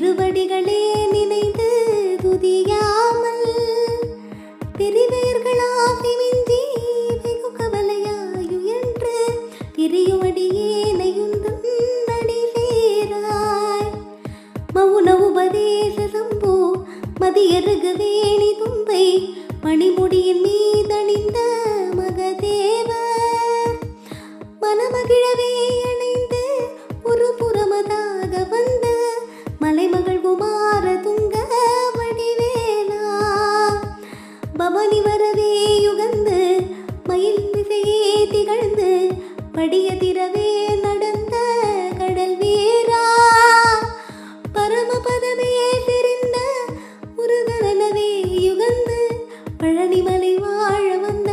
திருவடிகளே நினைந்து துதியாமல் பெரிவேர்களாகி மிஞ்சி வெகு கவலையாயுயன்று திரியுமடியேனையுந்தும் நடி சேராய் மௌன உபதேச சம்போ மதியருகு வேணி தும்பை மணிமுடியின் மீதணிந்த மகதேவ மனமகிழவே அணைந்து ஒரு புறமதாக வந்த மலைமகள் குமார துங்க வடிவேலா பவனி வரவே யுகந்து மயில் திசையே திகழ்ந்து படிய திரவே நடந்த கடல் வீரா பரமபதமே தெரிந்த முருகனவே யுகந்து பழனிமலை வாழ வந்த